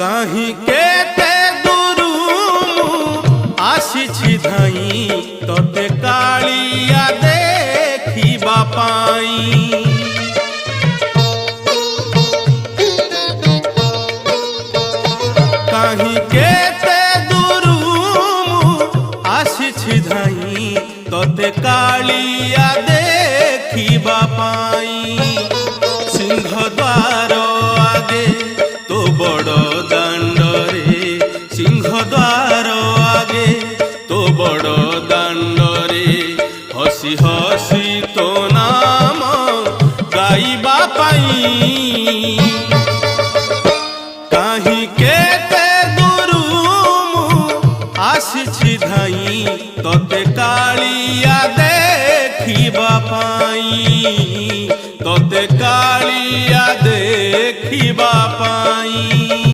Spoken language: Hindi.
कहीं केते दूरू आसी धाई तोते कालिया देखिबा पाई। कहीं केते दूरू आसी धाई तोते कालिया देखिबा पाई। सिंहद्वार आगे तो बड़ दांडरे, सिंहद्वार आगे तो बड़ दांडरे हसी हसी तो नाम गाइबा पाई। कहीं केते दूरू आसी धाई तोते कालिया देखिबा पाई, तोते कालिया देखिबा पाई।